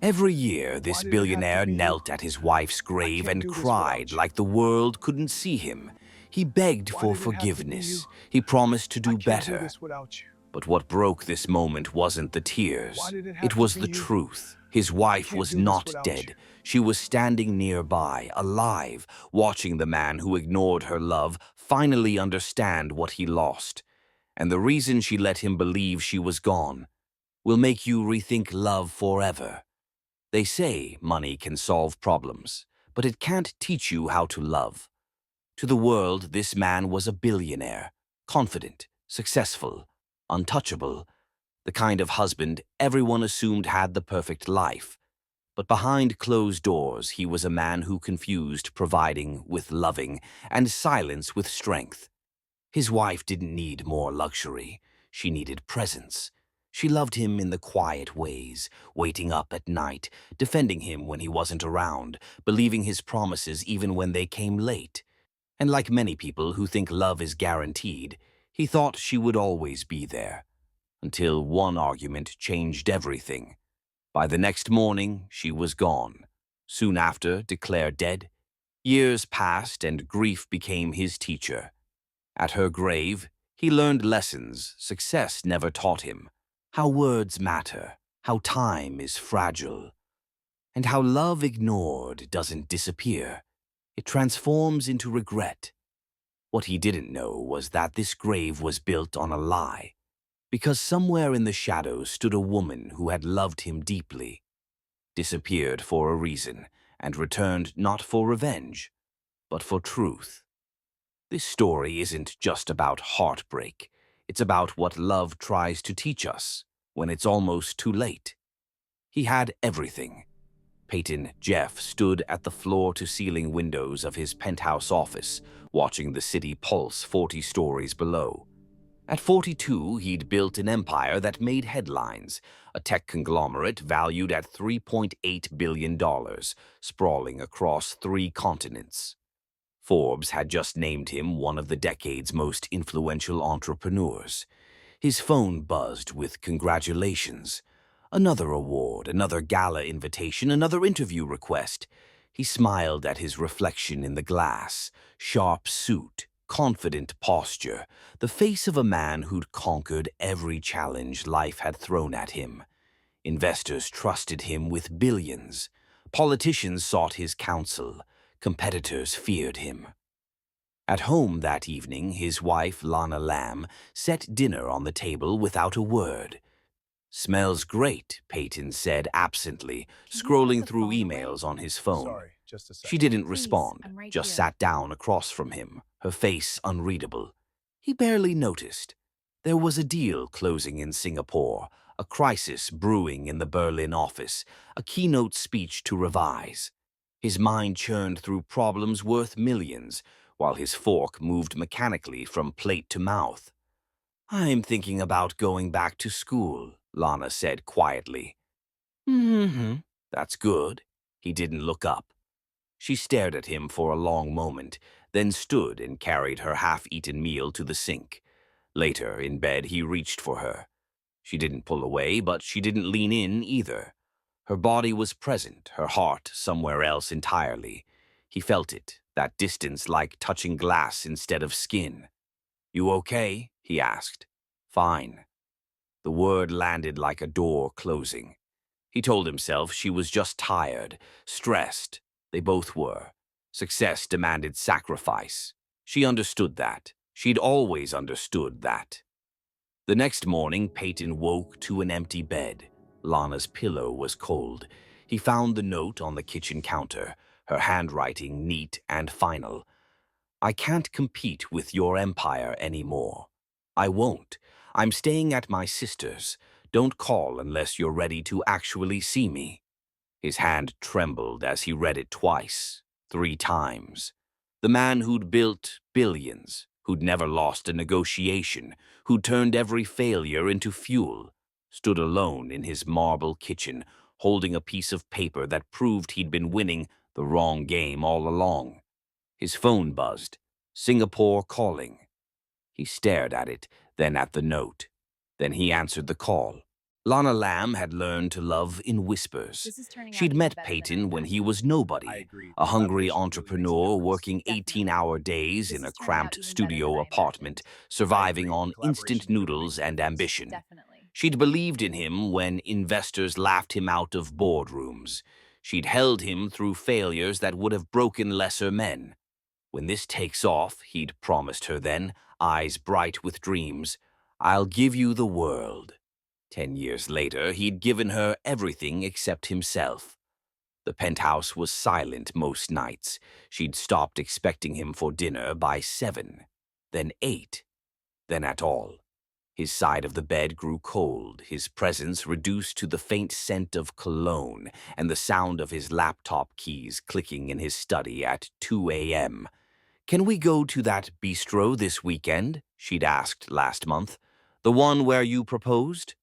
Every year, Why this did it have to billionaire be you? knelt at his wife's I grave can't and do this cried without you. like the world couldn't see him. He begged Why for did it have to be you? forgiveness. He promised to I do can't do better. this without you. But what broke this moment wasn't the Why tears. did it It have to was be the you? truth. His I wife can't was do this not without you. dead. She was standing nearby, alive, watching the man who ignored her love finally understand what he lost. And the reason she let him believe she was gone will make you rethink love forever. They say money can solve problems, but it can't teach you how to love. To the world, this man was a billionaire, confident, successful, untouchable, the kind of husband everyone assumed had the perfect life. But behind closed doors, he was a man who confused providing with loving and silence with strength. His wife didn't need more luxury. She needed presence. She loved him in the quiet ways, waiting up at night, defending him when he wasn't around, believing his promises even when they came late. And like many people who think love is guaranteed, he thought she would always be there. Until one argument changed everything. By the next morning, she was gone. Soon after, declared dead. Years passed and grief became his teacher. At her grave, he learned lessons success never taught him. How words matter, how time is fragile, and how love ignored doesn't disappear. It transforms into regret. What he didn't know was that this grave was built on a lie, because somewhere in the shadows stood a woman who had loved him deeply, disappeared for a reason, and returned not for revenge, but for truth. This story isn't just about heartbreak. It's about what love tries to teach us when it's almost too late. He had everything. Peyton Jeff stood at the floor-to-ceiling windows of his penthouse office, watching the city pulse 40 stories below. At 42, he'd built an empire that made headlines, a tech conglomerate valued at $3.8 billion, sprawling across 3 continents. Forbes had just named him one of the decade's most influential entrepreneurs. His phone buzzed with congratulations. Another award, another gala invitation, another interview request. He smiled at his reflection in the glass. Sharp suit, confident posture, the face of a man who'd conquered every challenge life had thrown at him. Investors trusted him with billions. Politicians sought his counsel. Competitors feared him. At home that evening, his wife, Lana Lamb, set dinner on the table without a word. "Smells great," Peyton said absently, Can you put scrolling the through phone away? emails on his phone. Sorry, just a She second. didn't Please, respond, I'm right just here. sat down across from him, her face unreadable. He barely noticed. There was a deal closing in Singapore, a crisis brewing in the Berlin office, a keynote speech to revise. His mind churned through problems worth millions, while his fork moved mechanically from plate to mouth. "I'm thinking about going back to school," Lana said quietly. "Mm-hmm. That's good." He didn't look up. She stared at him for a long moment, then stood and carried her half-eaten meal to the sink. Later, in bed, he reached for her. She didn't pull away, but she didn't lean in either. Her body was present, her heart somewhere else entirely. He felt it, that distance like touching glass instead of skin. "You okay?" he asked. "Fine." The word landed like a door closing. He told himself she was just tired, stressed. They both were. Success demanded sacrifice. She understood that. She'd always understood that. The next morning, Peyton woke to an empty bed. Lana's pillow was cold. He found the note on the kitchen counter, her handwriting neat and final. "I can't compete with your empire anymore. I won't. I'm staying at my sister's. Don't call unless you're ready to actually see me." His hand trembled as he read it twice, 3 times. The man who'd built billions, who'd never lost a negotiation, who'd turned every failure into fuel, stood alone in his marble kitchen, holding a piece of paper that proved he'd been winning the wrong game all along. His phone buzzed. "Singapore calling." He stared at it, then at the note. Then he answered the call. Lana Lamb had learned to love in whispers. This is turning out She'd to be met better than I Peyton when he imagined. was I nobody, agree. a hungry Collaboration really makes a entrepreneur difference. working Definitely. 18-hour days This in is a turning out cramped even better than studio I apartment, imagined. I surviving agree. on instant Collaboration really noodles makes a and difference. ambition. Definitely. She'd believed in him when investors laughed him out of boardrooms. She'd held him through failures that would have broken lesser men. When this takes off, he'd promised her then, eyes bright with dreams, I'll give you the world. 10 years later, he'd given her everything except himself. The penthouse was silent most nights. She'd stopped expecting him for dinner by 7, then 8, then at all. His side of the bed grew cold, his presence reduced to the faint scent of cologne and the sound of his laptop keys clicking in his study at 2 a.m. Can we go to that bistro this weekend? She'd asked last month. The one where you proposed?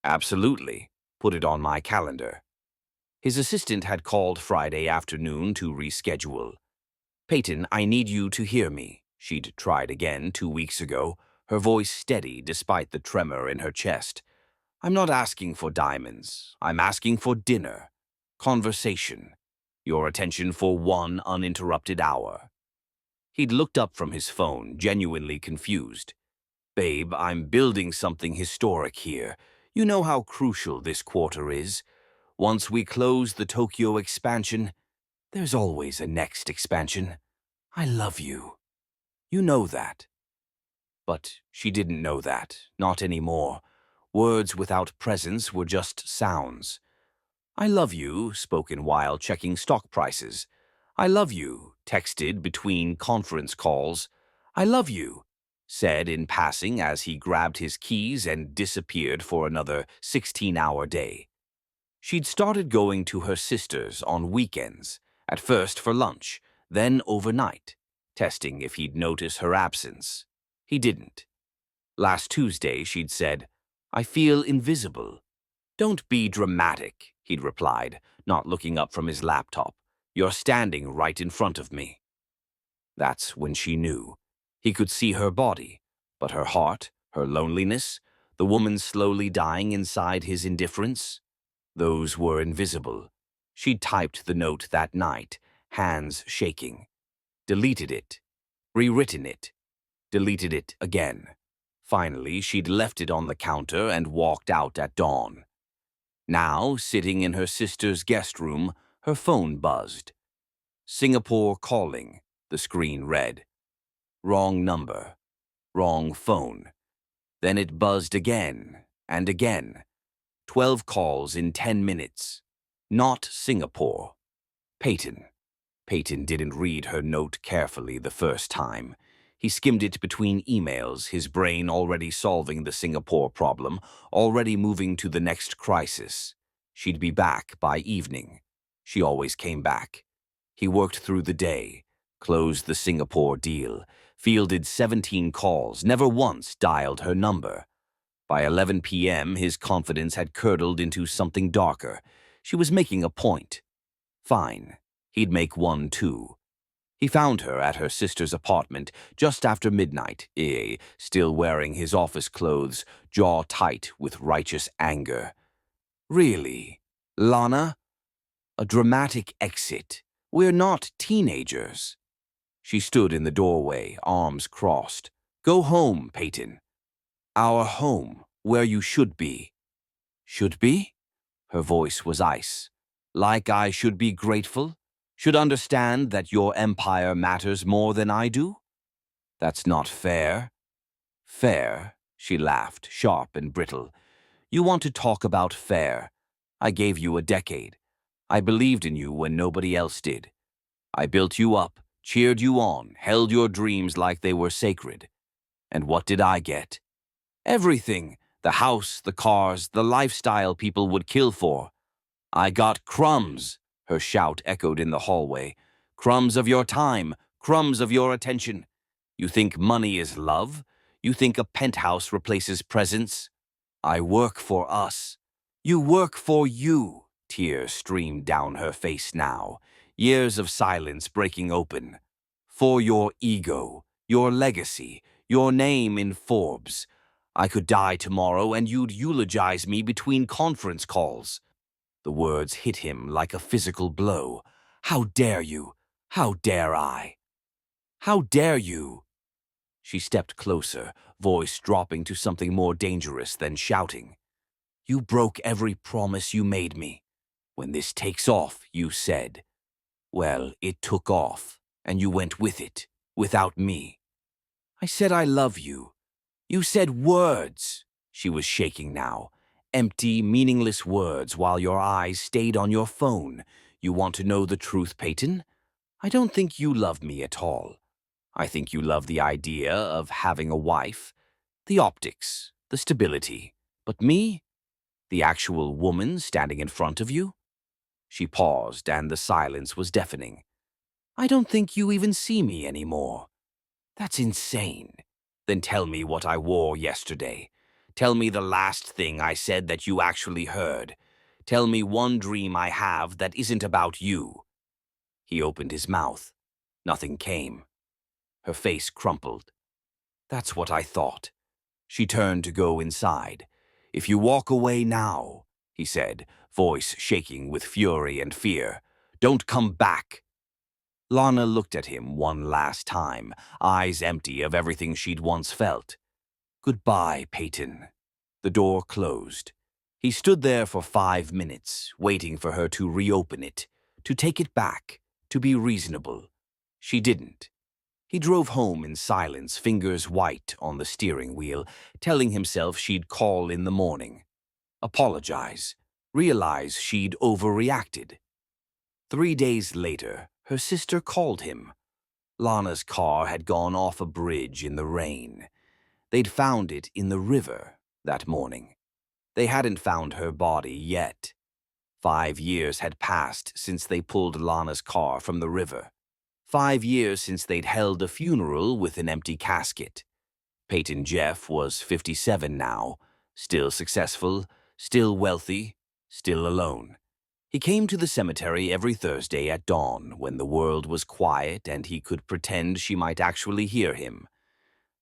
Absolutely. Put it on my calendar. His assistant had called Friday afternoon to reschedule. Peyton, I need you to hear me. She'd tried again 2 weeks ago, her voice steady despite the tremor in her chest. I'm not asking for diamonds. I'm asking for dinner. Conversation. Your attention for 1 uninterrupted hour. He'd looked up from his phone, genuinely confused. Babe, I'm building something historic here. You know how crucial this quarter is. Once we close the Tokyo expansion, there's always a next expansion. I love you. You know that. But she didn't know that, not anymore. Words without presence were just sounds. I love you, spoken while checking stock prices. I love you, texted between conference calls. I love you, said in passing as he grabbed his keys and disappeared for another 16-hour day. She'd started going to her sister's on weekends, at first for lunch, then overnight, testing if he'd notice her absence. He didn't. Last Tuesday, she'd said, I feel invisible. Don't be dramatic, he'd replied, not looking up from his laptop. You're standing right in front of me. That's when she knew. He could see her body, but her heart, her loneliness, the woman slowly dying inside his indifference, those were invisible. She'd typed the note that night, hands shaking. Deleted it. Rewritten it. Deleted it again. Finally, she'd left it on the counter and walked out at dawn. Now, sitting in her sister's guest room, her phone buzzed. Singapore calling, the screen read. Wrong number. Wrong phone. Then it buzzed again and again. 12 calls in 10 minutes. Not Singapore. Peyton. Peyton didn't read her note carefully the first time. He skimmed it between emails, his brain already solving the Singapore problem, already moving to the next crisis. She'd be back by evening. She always came back. He worked through the day, closed the Singapore deal, fielded 17 calls, never once dialed her number. By 11 p.m., his confidence had curdled into something darker. She was making a point. Fine. He'd make one, too. He found her at her sister's apartment just after midnight, still wearing his office clothes, jaw tight with righteous anger. Really? Lana? A dramatic exit. We're not teenagers. She stood in the doorway, arms crossed. Go home, Peyton. Our home, where you should be. Should be? Her voice was ice. Like I should be grateful? Should understand that your empire matters more than I do? That's not fair. Fair? She laughed, sharp and brittle. You want to talk about fair? I gave you a decade. I believed in you when nobody else did. I built you up, cheered you on, held your dreams like they were sacred. And what did I get? Everything. The house, the cars, the lifestyle people would kill for. I got crumbs, her shout echoed in the hallway. Crumbs of your time, crumbs of your attention. You think money is love? You think a penthouse replaces presence? I work for us. You work for you. Tears streamed down her face now, years of silence breaking open. For your ego, your legacy, your name in Forbes. I could die tomorrow and you'd eulogize me between conference calls. The words hit him like a physical blow. How dare you? How dare I? How dare you? She stepped closer, voice dropping to something more dangerous than shouting. You broke every promise you made me. When this takes off, you said. Well, it took off, and you went with it, without me. I said I love you. You said words. She was shaking now. Empty, meaningless words while your eyes stayed on your phone. You want to know the truth, Peyton? I don't think you love me at all. I think you love the idea of having a wife, the optics, the stability. But me? The actual woman standing in front of you? She paused, and the silence was deafening. I don't think you even see me anymore. That's insane. Then tell me what I wore yesterday. Tell me the last thing I said that you actually heard. Tell me one dream I have that isn't about you. He opened his mouth. Nothing came. Her face crumpled. That's what I thought. She turned to go inside. If you walk away now, he said, voice shaking with fury and fear, don't come back. Lana looked at him one last time, eyes empty of everything she'd once felt. Goodbye, Peyton. The door closed. He stood there for 5 minutes, waiting for her to reopen it, to take it back, to be reasonable. She didn't. He drove home in silence, fingers white on the steering wheel, telling himself she'd call in the morning. Apologize. Realize she'd overreacted. 3 days later, her sister called him. Lana's car had gone off a bridge in the rain. They'd found it in the river that morning. They hadn't found her body yet. 5 years had passed since they pulled Lana's car from the river. 5 years since they'd held a funeral with an empty casket. Peyton Jeff was 57 now, still successful, still wealthy, still alone. He came to the cemetery every Thursday at dawn when the world was quiet and he could pretend she might actually hear him.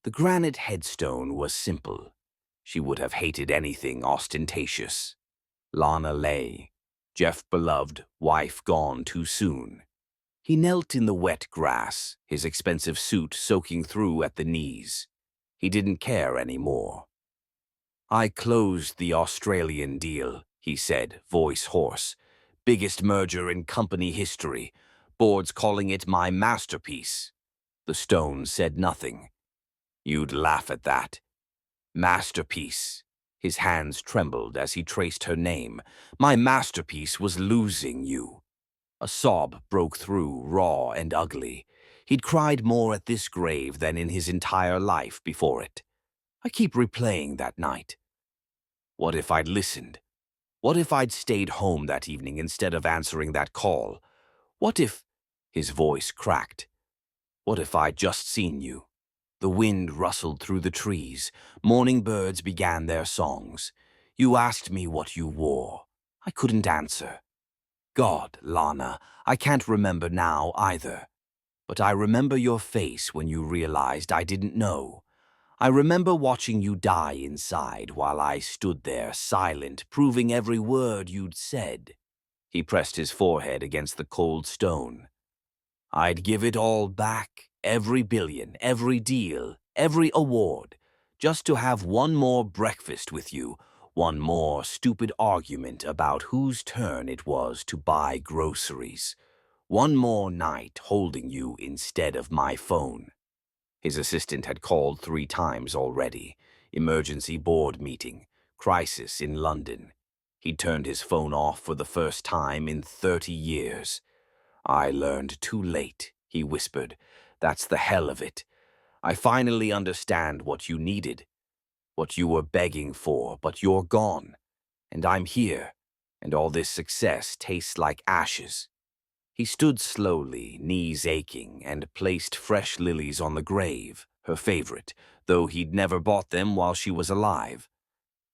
The granite headstone was simple. She would have hated anything ostentatious. Lana lay. Jeff beloved, wife gone too soon. He knelt in the wet grass, his expensive suit soaking through at the knees. He didn't care anymore. I closed the Australian deal, he said, voice hoarse. Biggest merger in company history. Board's calling it my masterpiece. The stone said nothing. You'd laugh at that. Masterpiece. His hands trembled as he traced her name. My masterpiece was losing you. A sob broke through, raw and ugly. He'd cried more at this grave than in his entire life before it. I keep replaying that night. What if I'd listened? What if I'd stayed home that evening instead of answering that call? What if... His voice cracked. What if I'd just seen you? The wind rustled through the trees. Morning birds began their songs. You asked me what you wore. I couldn't answer. God, Lana, I can't remember now either. But I remember your face when you realized I didn't know. I remember watching you die inside while I stood there, silent, proving every word you'd said. He pressed his forehead against the cold stone. I'd give it all back, every billion, every deal, every award, just to have one more breakfast with you, one more stupid argument about whose turn it was to buy groceries, one more night holding you instead of my phone. His assistant had called 3 times already. Emergency board meeting. Crisis in London. He'd turned his phone off for the first time in 30 years. I learned too late, he whispered. That's the hell of it. I finally understand what you needed, what you were begging for, but you're gone. And I'm here, and all this success tastes like ashes. He stood slowly, knees aching, and placed fresh lilies on the grave, her favorite, though he'd never bought them while she was alive.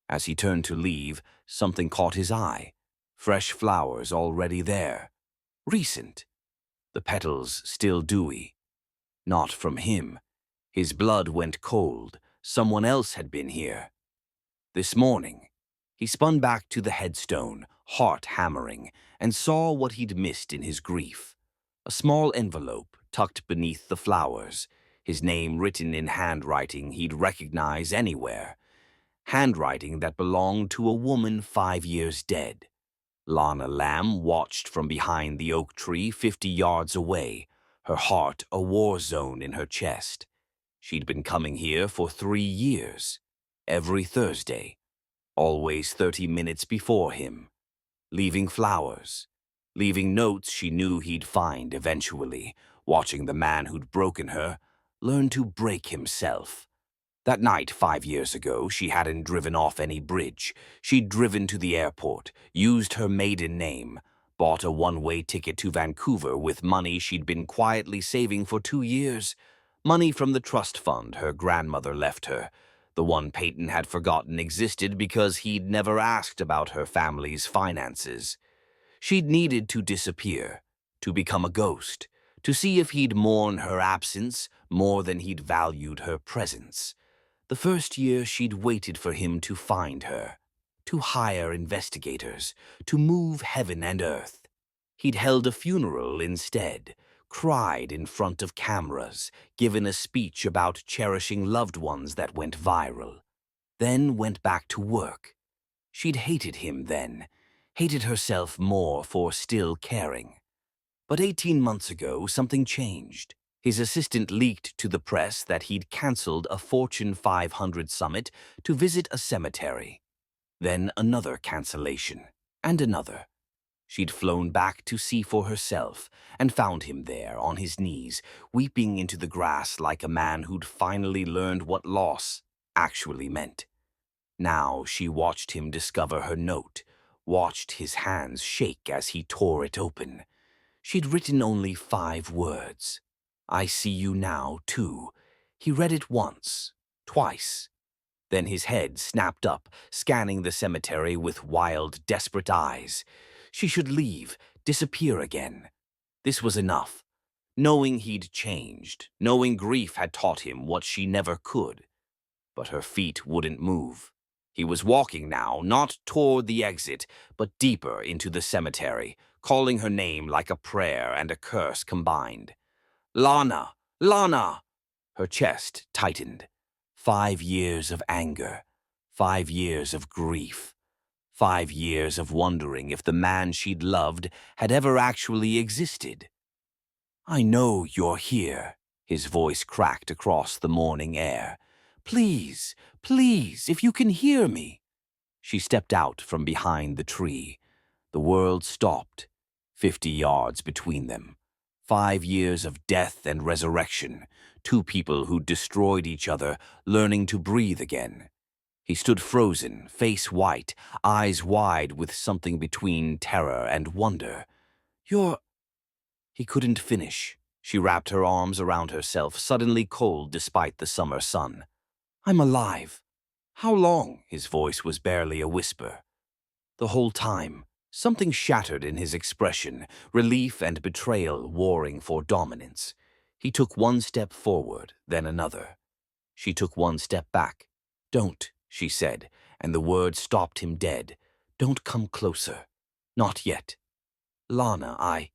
As he turned to leave, something caught his eye. Fresh flowers already there. Recent. The petals still dewy. Not from him. His blood went cold. Someone else had been here. This morning, he spun back to the headstone, heart hammering, and saw what he'd missed in his grief. A small envelope tucked beneath the flowers, his name written in handwriting he'd recognize anywhere. Handwriting that belonged to a woman 5 years dead. Lana Lamb watched from behind the oak tree 50 yards away, her heart a war zone in her chest. She'd been coming here for 3 years, every Thursday, always 30 minutes before him, leaving flowers, leaving notes she knew he'd find eventually, watching the man who'd broken her learn to break himself. That night 5 years ago, she hadn't driven off any bridge. She'd driven to the airport, used her maiden name, bought a one-way ticket to Vancouver with money she'd been quietly saving for 2 years. Money from the trust fund her grandmother left her, the one Peyton had forgotten existed because he'd never asked about her family's finances. She'd needed to disappear, to become a ghost, to see if he'd mourn her absence more than he'd valued her presence. The first year she'd waited for him to find her, to hire investigators, to move heaven and earth. He'd held a funeral instead, cried in front of cameras, given a speech about cherishing loved ones that went viral, then went back to work. She'd hated him then, hated herself more for still caring. But 18 months ago, something changed. His assistant leaked to the press that he'd cancelled a Fortune 500 summit to visit a cemetery. Then another cancellation, and another. She'd flown back to see for herself and found him there on his knees, weeping into the grass like a man who'd finally learned what loss actually meant. Now she watched him discover her note, watched his hands shake as he tore it open. She'd written only 5 words. I see you now, too. He read it once, twice. Then his head snapped up, scanning the cemetery with wild, desperate eyes. She should leave, disappear again. This was enough. Knowing he'd changed, knowing grief had taught him what she never could. But her feet wouldn't move. He was walking now, not toward the exit, but deeper into the cemetery, calling her name like a prayer and a curse combined. Lana! Lana! Her chest tightened. 5 years of anger. 5 years of grief. 5 years of wondering if the man she'd loved had ever actually existed. I know you're here, his voice cracked across the morning air. Please, please, if you can hear me. She stepped out from behind the tree. The world stopped, 50 yards between them. 5 years of death and resurrection, 2 people who destroyed each other, learning to breathe again. He stood frozen, face white, eyes wide with something between terror and wonder. You're... He couldn't finish. She wrapped her arms around herself, suddenly cold despite the summer sun. I'm alive. How long? His voice was barely a whisper. The whole time. Something shattered in his expression, relief and betrayal warring for dominance. He took 1 step forward, then another. She took 1 step back. Don't, she said, and the word stopped him dead. Don't come closer. Not yet. Lana,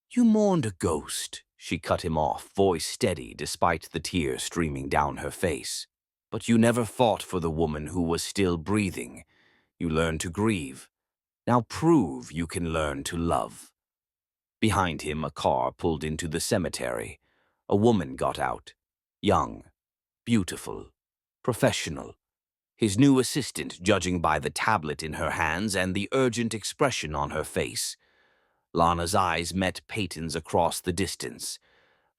You mourned a ghost, she cut him off, voice steady despite the tears streaming down her face. But you never fought for the woman who was still breathing. You learned to grieve. Now prove you can learn to love. Behind him, a car pulled into the cemetery. A woman got out. Young, beautiful, professional. His new assistant, judging by the tablet in her hands and the urgent expression on her face. Lana's eyes met Peyton's across the distance.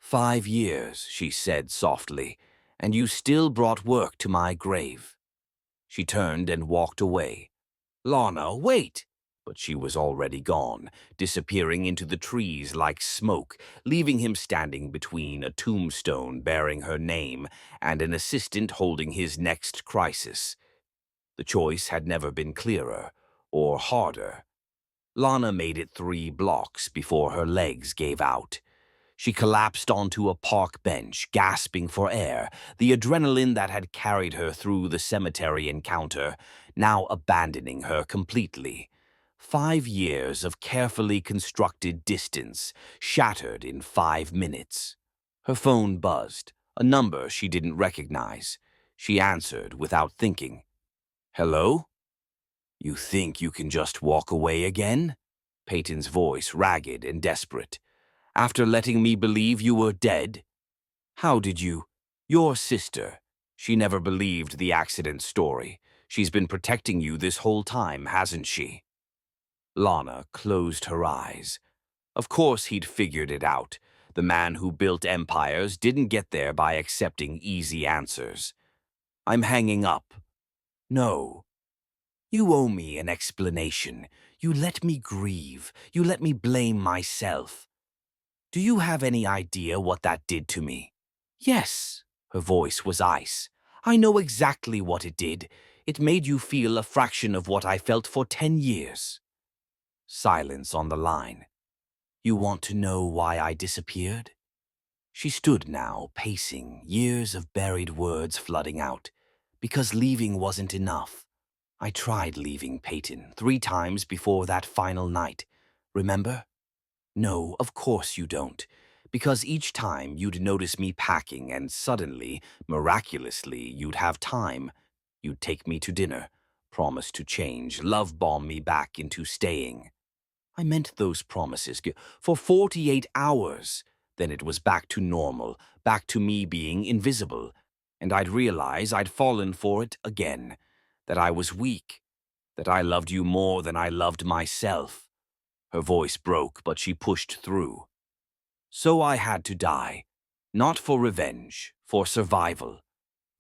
5 years, she said softly, and you still brought work to my grave. She turned and walked away. Lana, wait! But she was already gone, disappearing into the trees like smoke, leaving him standing between a tombstone bearing her name and an assistant holding his next crisis. The choice had never been clearer or harder. Lana made it 3 blocks before her legs gave out. She collapsed onto a park bench, gasping for air, the adrenaline that had carried her through the cemetery encounter now abandoning her completely. 5 years of carefully constructed distance shattered in 5 minutes. Her phone buzzed, a number she didn't recognize. She answered without thinking. "Hello? You think you can just walk away again?" Peyton's voice ragged and desperate. "After letting me believe you were dead? How did you? Your sister. She never believed the accident story. She's been protecting you this whole time, hasn't she?" Lana closed her eyes. Of course he'd figured it out. The man who built empires didn't get there by accepting easy answers. "I'm hanging up." "No. You owe me an explanation. You let me grieve. You let me blame myself. Do you have any idea what that did to me?" "Yes." Her voice was ice. "I know exactly what it did. It made you feel a fraction of what I felt for 10 years. Silence on the line. "You want to know why I disappeared?" She stood now, pacing, years of buried words flooding out. "Because leaving wasn't enough. I tried leaving, Peyton, 3 times before that final night. Remember? No, of course you don't. Because each time you'd notice me packing and suddenly, miraculously, you'd have time. You'd take me to dinner, promise to change, love bomb me back into staying. I meant those promises for 48 hours. Then it was back to normal, back to me being invisible. And I'd realize I'd fallen for it again, that I was weak, that I loved you more than I loved myself." Her voice broke, but she pushed through. "So I had to die. Not for revenge, for survival.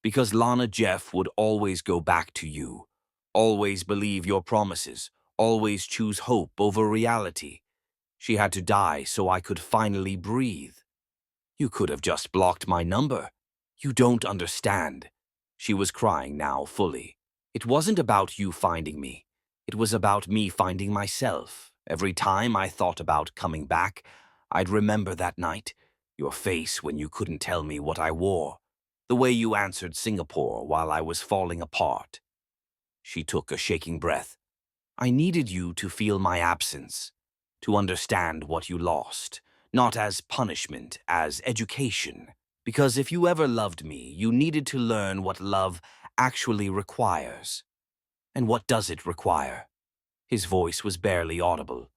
Because Lana Jeff would always go back to you. Always believe your promises. Always choose hope over reality. She had to die so I could finally breathe. You could have just blocked my number. You don't understand." She was crying now fully. "It wasn't about you finding me. It was about me finding myself. Every time I thought about coming back, I'd remember that night, your face when you couldn't tell me what I wore, the way you answered Singapore while I was falling apart." She took a shaking breath. "I needed you to feel my absence, to understand what you lost, not as punishment, as education. Because if you ever loved me, you needed to learn what love actually requires." "And what does it require?" His voice was barely audible.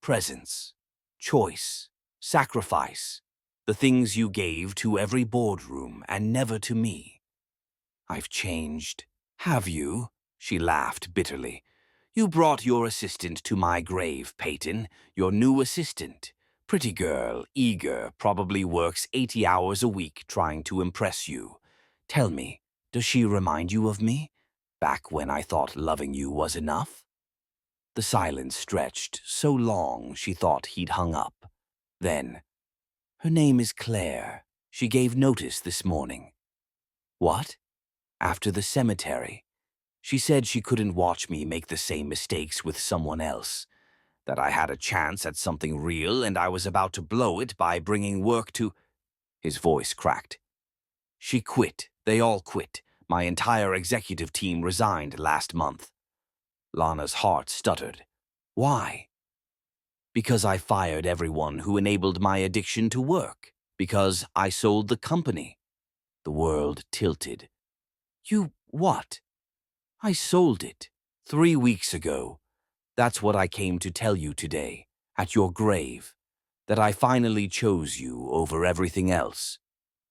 "Presence, choice, sacrifice, the things you gave to every boardroom and never to me." "I've changed." "Have you?" She laughed bitterly. "You brought your assistant to my grave, Peyton, your new assistant. Pretty girl, eager, probably works 80 hours a week trying to impress you. Tell me, does she remind you of me? Back when I thought loving you was enough?" The silence stretched so long she thought he'd hung up. Then, "Her name is Claire. She gave notice this morning." "What?" "After the cemetery. She said she couldn't watch me make the same mistakes with someone else. That I had a chance at something real and I was about to blow it by bringing work to—" His voice cracked. "She quit. They all quit. My entire executive team resigned last month." Lana's heart stuttered. "Why?" "Because I fired everyone who enabled my addiction to work. Because I sold the company." The world tilted. "You what?" "I sold it 3 weeks ago. That's what I came to tell you today, at your grave, that I finally chose you over everything else,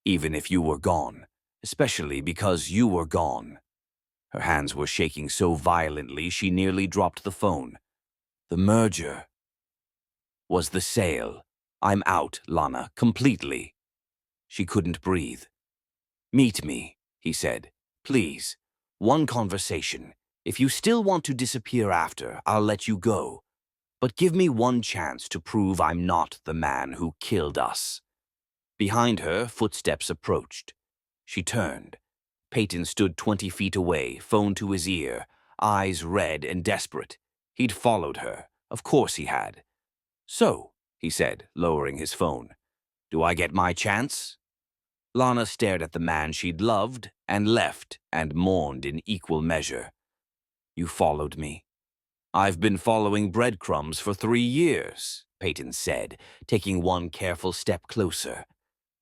even if you were gone, especially because you were gone." Her hands were shaking so violently she nearly dropped the phone. "The merger was the sale. I'm out, Lana, completely." She couldn't breathe. "Meet me," he said. "Please. One conversation. If you still want to disappear after, I'll let you go. But give me one chance to prove I'm not the man who killed us." Behind her, footsteps approached. She turned. Peyton stood 20 feet away, phone to his ear, eyes red and desperate. He'd followed her. Of course he had. "So," he said, lowering his phone, Do I get my chance? Lana stared at the man she'd loved and left and mourned in equal measure. You followed me. I've been following breadcrumbs for 3 years, Peyton said, taking one careful step closer.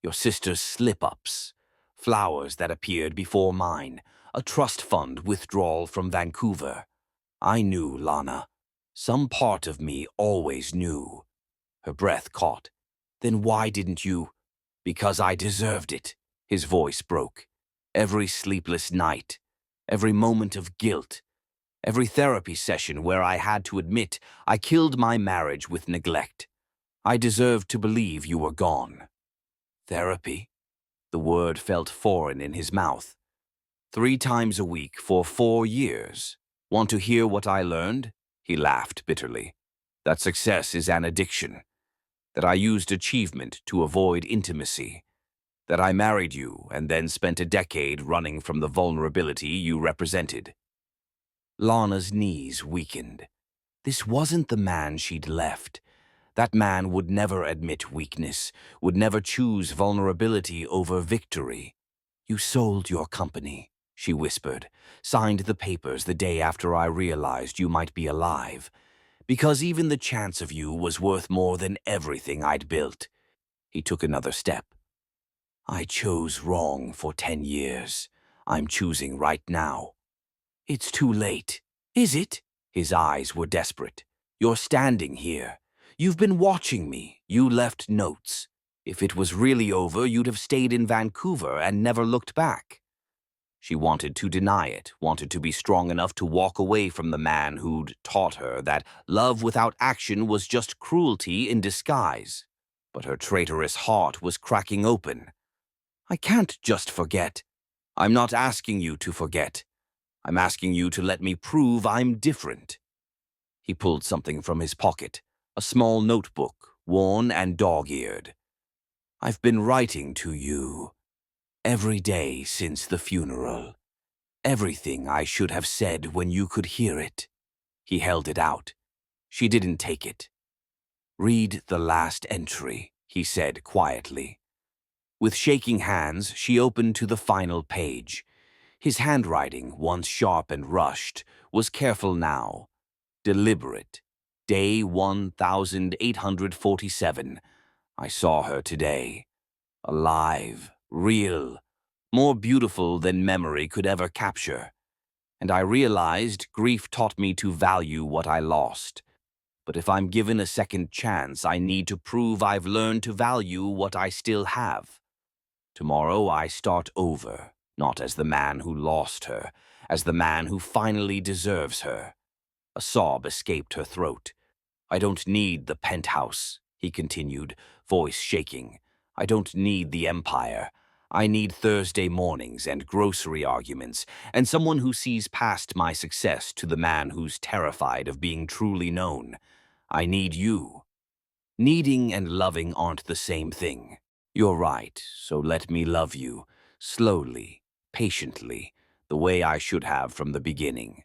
Your sister's slip-ups, flowers that appeared before mine, a trust fund withdrawal from Vancouver. I knew, Lana. Some part of me always knew. Her breath caught. Then why didn't you? Because I deserved it. His voice broke. Every sleepless night, every moment of guilt, every therapy session where I had to admit I killed my marriage with neglect. I deserved to believe you were gone. Therapy? The word felt foreign in his mouth. 3 times a week for 4 years. Want to hear what I learned? He laughed bitterly. That success is an addiction. That I used achievement to avoid intimacy. That I married you and then spent a decade running from the vulnerability you represented. Lana's knees weakened. This wasn't the man she'd left. That man would never admit weakness, would never choose vulnerability over victory. You sold your company, she whispered, signed the papers the day after I realized you might be alive, because even the chance of you was worth more than everything I'd built. He took another step. I chose wrong for 10 years. I'm choosing right now. It's too late. Is it? His eyes were desperate. You're standing here. You've been watching me. You left notes. If it was really over, you'd have stayed in Vancouver and never looked back. She wanted to deny it, wanted to be strong enough to walk away from the man who'd taught her that love without action was just cruelty in disguise. But her traitorous heart was cracking open. I can't just forget. I'm not asking you to forget. I'm asking you to let me prove I'm different. He pulled something from his pocket, a small notebook, worn and dog-eared. I've been writing to you every day since the funeral. Everything I should have said when you could hear it. He held it out. She didn't take it. Read the last entry, he said quietly. With shaking hands, she opened to the final page. His handwriting, once sharp and rushed, was careful now. Deliberate. Day 1847. I saw her today. Alive, real, more beautiful than memory could ever capture. And I realized grief taught me to value what I lost. But if I'm given a second chance, I need to prove I've learned to value what I still have. Tomorrow I start over, not as the man who lost her, as the man who finally deserves her. A sob escaped her throat. I don't need the penthouse, he continued, voice shaking. I don't need the empire. I need Thursday mornings and grocery arguments, and someone who sees past my success to the man who's terrified of being truly known. I need you. Needing and loving aren't the same thing. You're right, so let me love you, slowly, patiently, the way I should have from the beginning.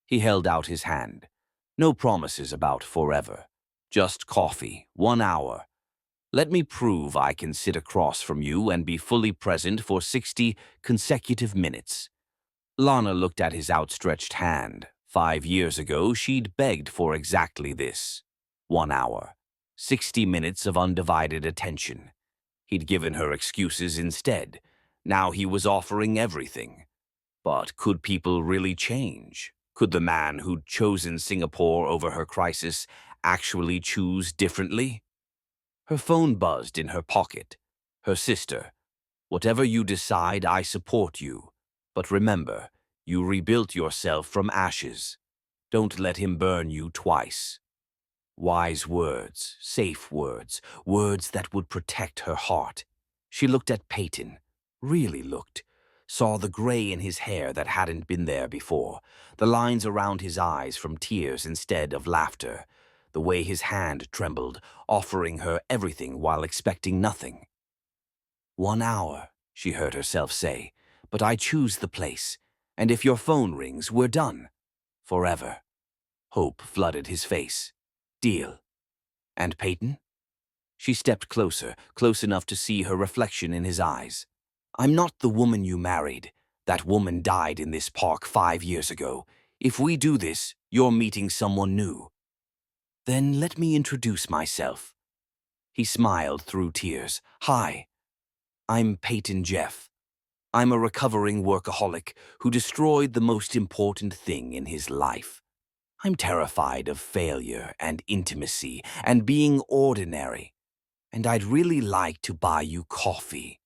He held out his hand. No promises about forever. Just coffee, 1 hour. Let me prove I can sit across from you and be fully present for 60 consecutive minutes. Lana looked at his outstretched hand. 5 years ago, she'd begged for exactly this. 1 hour. 60 minutes of undivided attention. He'd given her excuses instead. Now he was offering everything. But could people really change? Could the man who'd chosen Singapore over her crisis actually choose differently? Her phone buzzed in her pocket. Her sister. Whatever you decide, I support you. But remember, you rebuilt yourself from ashes. Don't let him burn you twice. Wise words, safe words, words that would protect her heart. She looked at Peyton, really looked, saw the gray in his hair that hadn't been there before, the lines around his eyes from tears instead of laughter, the way his hand trembled, offering her everything while expecting nothing. 1 hour, she heard herself say, but I choose the place, and if your phone rings, we're done. Forever. Hope flooded his face. Deal. And Peyton? She stepped closer, close enough to see her reflection in his eyes. I'm not the woman you married. That woman died in this park 5 years ago. If we do this, you're meeting someone new. Then let me introduce myself. He smiled through tears. Hi, I'm Peyton Jeff. I'm a recovering workaholic who destroyed the most important thing in his life. I'm terrified of failure and intimacy and being ordinary, and I'd really like to buy you coffee.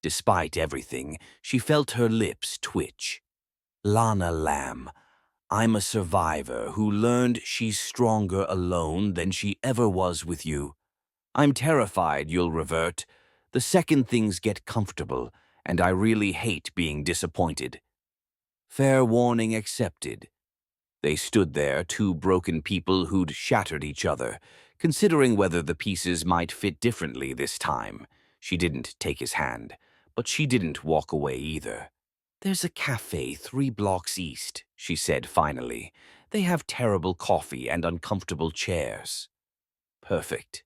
Despite everything, she felt her lips twitch. Lana Lamb, I'm a survivor who learned she's stronger alone than she ever was with you. I'm terrified you'll revert the second things get comfortable, and I really hate being disappointed. Fair warning accepted. They stood there, two broken people who'd shattered each other, considering whether the pieces might fit differently this time. She didn't take his hand, but she didn't walk away either. There's a cafe 3 blocks east, she said finally. They have terrible coffee and uncomfortable chairs. Perfect.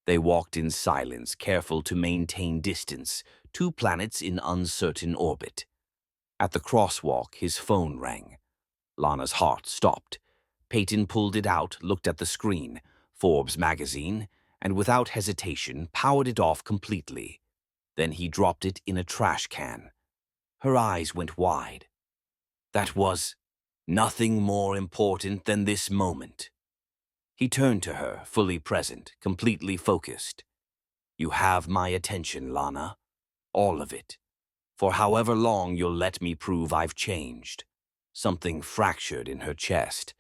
They walked in silence, careful to maintain distance, two planets in uncertain orbit. At the crosswalk, his phone rang. Lana's heart stopped. Peyton pulled it out, looked at the screen, Forbes magazine, and without hesitation powered it off completely. Then he dropped it in a trash can. Her eyes went wide. That was nothing more important than this moment. He turned to her, fully present, completely focused. You have my attention, Lana. All of it. For however long you'll let me prove I've changed. Something fractured in her chest.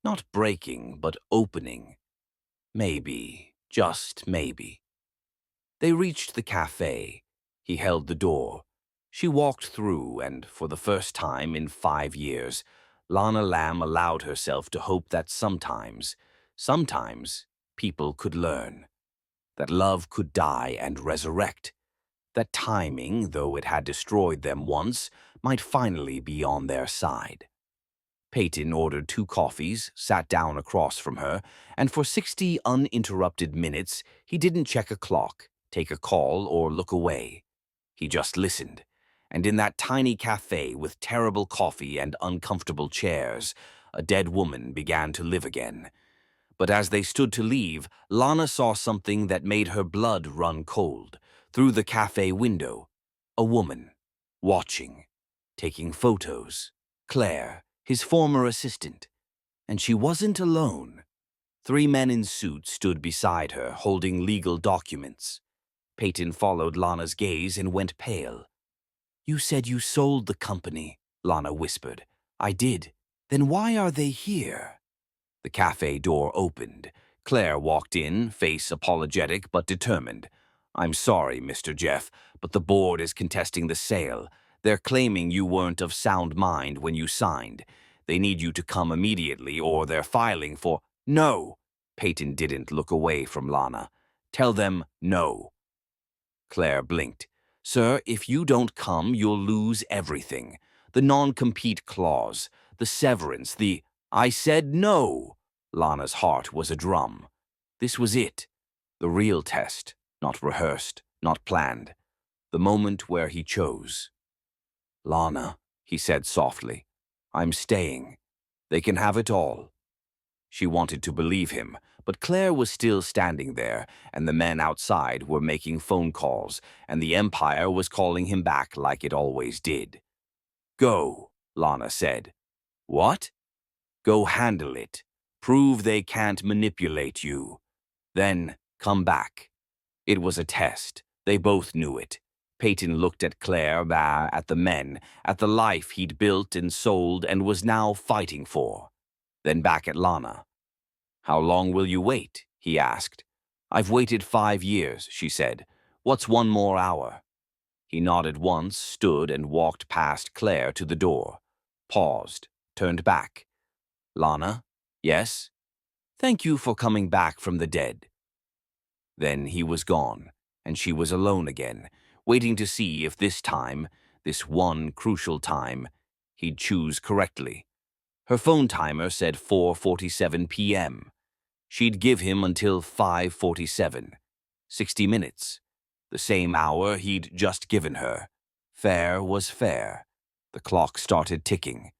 Not breaking, but opening. Maybe, just maybe. They reached the cafe. He held the door. She walked through, and for the first time in 5 years, Lana Lamb allowed herself to hope that sometimes, people could learn. That love could die and resurrect. That timing, though it had destroyed them once, might finally be on their side. Peyton ordered 2 coffees, sat down across from her, and for 60 uninterrupted minutes he didn't check a clock, take a call, or look away. He just listened. And in that tiny cafe with terrible coffee and uncomfortable chairs, a dead woman began to live again. But as they stood to leave, Lana saw something that made her blood run cold. Through the cafe window, a woman, watching, taking photos. Claire, his former assistant. And she wasn't alone. 3 men in suits stood beside her, holding legal documents. Peyton followed Lana's gaze and went pale. You said you sold the company, Lana whispered. I did. Then why are they here? The cafe door opened. Claire walked in, face apologetic but determined. I'm sorry, Mr. Jeff, but the board is contesting the sale. They're claiming you weren't of sound mind when you signed. They need you to come immediately or they're filing for— No! Peyton didn't look away from Lana. Tell them no. Claire blinked. Sir, if you don't come, you'll lose everything. The non-compete clause, the severance, I said no! Lana's heart was a drum. This was it. The real test, not rehearsed, not planned. The moment where he chose. Lana, he said softly, I'm staying. They can have it all. She wanted to believe him, but Claire was still standing there, and the men outside were making phone calls, and the Empire was calling him back like it always did. Go, Lana said. What? Go handle it. Prove they can't manipulate you. Then come back. It was a test. They both knew it. Peyton looked at Claire, at the men, at the life he'd built and sold and was now fighting for. Then back at Lana. How long will you wait? He asked. I've waited 5 years, she said. What's 1 more hour? He nodded once, stood and walked past Claire to the door. Paused, turned back. Lana? Yes? Thank you for coming back from the dead. Then he was gone, and she was alone again, waiting to see if this time, this one crucial time, he'd choose correctly. Her phone timer said 4:47 p.m. She'd give him until 5:47. 60 minutes. The same hour he'd just given her. Fair was fair. The clock started ticking.